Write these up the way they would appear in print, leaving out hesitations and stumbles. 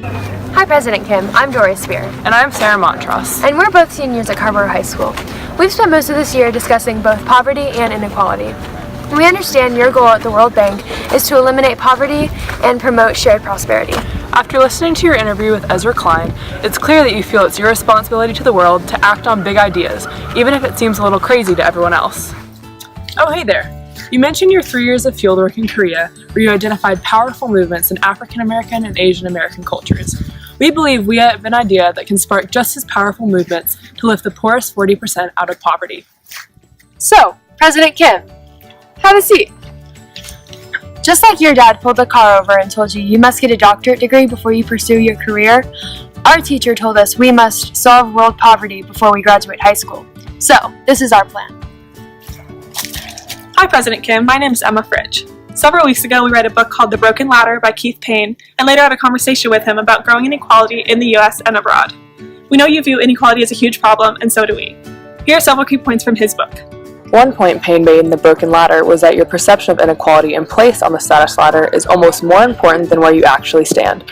Hi, President Kim. I'm Dorie Spear. And I'm Sarah Montross. And we're both seniors at Carrboro High School. We've spent most of this year discussing both poverty and inequality. We understand your goal at the World Bank is to eliminate poverty and promote shared prosperity. After listening to your interview with Ezra Klein, it's clear that you feel it's your responsibility to the world to act on big ideas, even if it seems a little crazy to everyone else. Oh, hey there. You mentioned your 3 years of fieldwork in Korea, where you identified powerful movements in African American and Asian American cultures. We believe we have an idea that can spark just as powerful movements to lift the poorest 40% out of poverty. So, President Kim, have a seat. Just like your dad pulled the car over and told you must get a doctorate degree before you pursue your career, our teacher told us we must solve world poverty before we graduate high school. So, this is our plan. Hi, President Kim. My name is Emma Fridge. Several weeks ago, we read a book called The Broken Ladder by Keith Payne, and later had a conversation with him about growing inequality in the U.S. and abroad. We know you view inequality as a huge problem, and so do we. Here are several key points from his book. One point Payne made in The Broken Ladder was that your perception of inequality and place on the status ladder is almost more important than where you actually stand.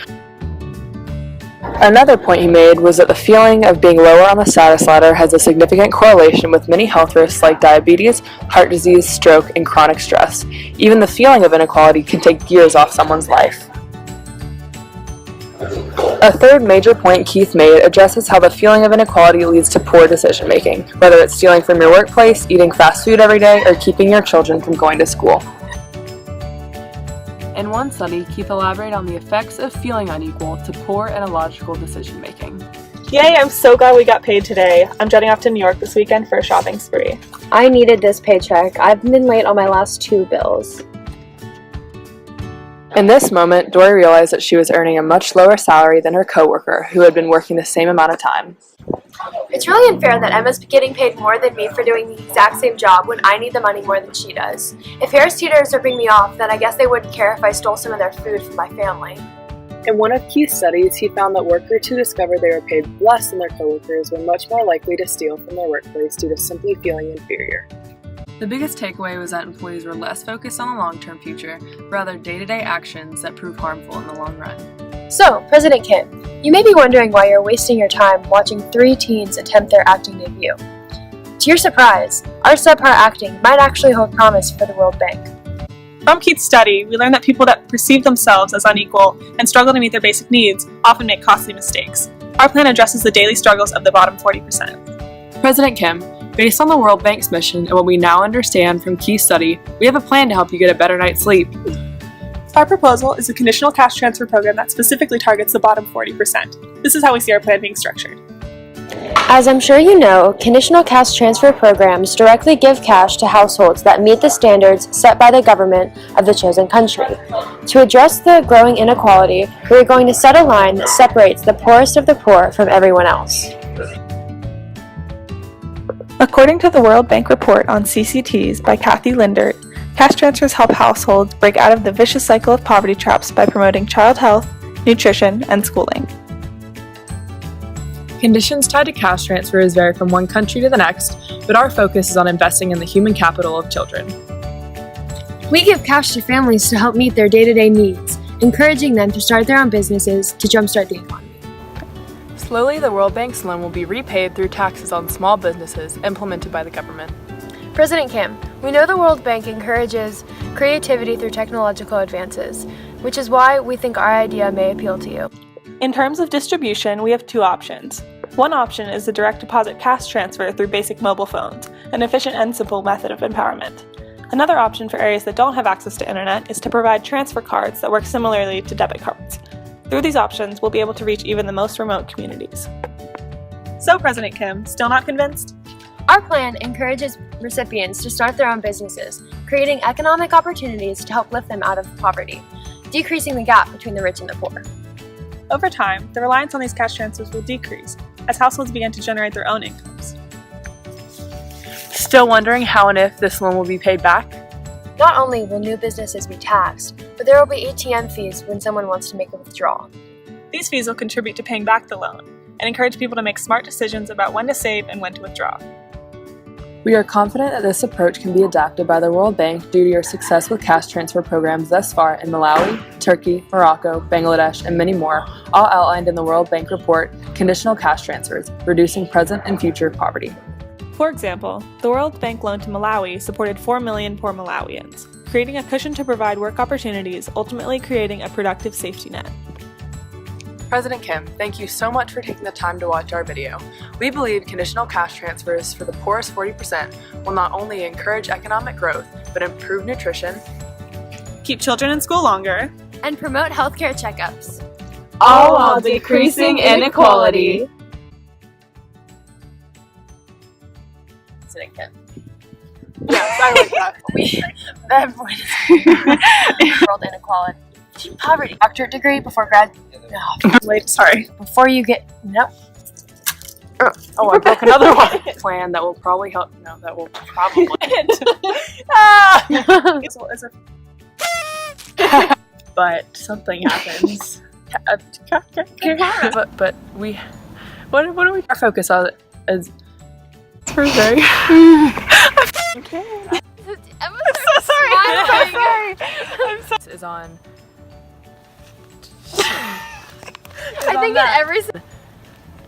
Another point he made was that the feeling of being lower on the status ladder has a significant correlation with many health risks like diabetes, heart disease, stroke, and chronic stress. Even the feeling of inequality can take years off someone's life. A third major point Keith made addresses how the feeling of inequality leads to poor decision making, whether it's stealing from your workplace, eating fast food every day, or keeping your children from going to school. In one study, Keith elaborated on the effects of feeling unequal to poor and illogical decision making. Yay, I'm so glad we got paid today. I'm jetting off to New York this weekend for a shopping spree. I needed this paycheck. I've been late on my last 2 bills. In this moment, Dorie realized that she was earning a much lower salary than her coworker, who had been working the same amount of time. It's really unfair that Emma's getting paid more than me for doing the exact same job when I need the money more than she does. If Harris Teeter is ripping me off, then I guess they wouldn't care if I stole some of their food from my family. In one of Keith's studies, he found that workers who discovered they were paid less than their coworkers were much more likely to steal from their workplace due to simply feeling inferior. The biggest takeaway was that employees were less focused on the long-term future, rather day-to-day actions that prove harmful in the long run. So, President Kim, you may be wondering why you're wasting your time watching 3 teens attempt their acting debut. To your surprise, our subpar acting might actually hold promise for the World Bank. From Keith's study, we learned that people that perceive themselves as unequal and struggle to meet their basic needs often make costly mistakes. Our plan addresses the daily struggles of the bottom 40%. President Kim, based on the World Bank's mission and what we now understand from Keith's study, we have a plan to help you get a better night's sleep. Our proposal is a conditional cash transfer program that specifically targets the bottom 40%. This is how we see our plan being structured. As I'm sure you know, conditional cash transfer programs directly give cash to households that meet the standards set by the government of the chosen country. To address the growing inequality, we are going to set a line that separates the poorest of the poor from everyone else. According to the World Bank report on CCTs by Kathy Lindert, cash transfers help households break out of the vicious cycle of poverty traps by promoting child health, nutrition, and schooling. Conditions tied to cash transfers vary from one country to the next, but our focus is on investing in the human capital of children. We give cash to families to help meet their day-to-day needs, encouraging them to start their own businesses to jumpstart the economy. Slowly, the World Bank's loan will be repaid through taxes on small businesses implemented by the government. President Kim, we know the World Bank encourages creativity through technological advances, which is why we think our idea may appeal to you. In terms of distribution, we have 2 options. One option is the direct deposit cash transfer through basic mobile phones, an efficient and simple method of empowerment. Another option for areas that don't have access to internet is to provide transfer cards that work similarly to debit cards. Through these options, we'll be able to reach even the most remote communities. So, President Kim, still not convinced? Our plan encourages recipients to start their own businesses, creating economic opportunities to help lift them out of poverty, decreasing the gap between the rich and the poor. Over time, the reliance on these cash transfers will decrease as households begin to generate their own incomes. Still wondering how and if this loan will be paid back? Not only will new businesses be taxed, but there will be ATM fees when someone wants to make a withdrawal. These fees will contribute to paying back the loan and encourage people to make smart decisions about when to save and when to withdraw. We are confident that this approach can be adapted by the World Bank due to your success with cash transfer programs thus far in Malawi, Turkey, Morocco, Bangladesh, and many more, all outlined in the World Bank report, Conditional Cash Transfers, Reducing Present and Future Poverty. For example, the World Bank loan to Malawi supported 4 million poor Malawians, creating a cushion to provide work opportunities, ultimately creating a productive safety net. President Kim, thank you so much for taking the time to watch our video. We believe conditional cash transfers for the poorest 40% will not only encourage economic growth, but improve nutrition, Keep children in school longer, And promote healthcare checkups. all while decreasing inequality. President Kim. Yes, I like that. That point is world inequality. Poverty. Doctorate degree before grad. No. Wait, sorry. Before you get. Nope. Oh, I broke another one. Plan that will probably help. No, that will probably. But something happens. but we. What do we? Our focus on is. For very. Okay. I'm so sorry. Is on. I think in every.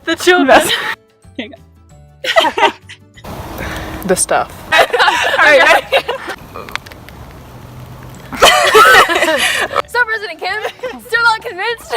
The children. The stuff. Alright. So, President Kim, still not convinced?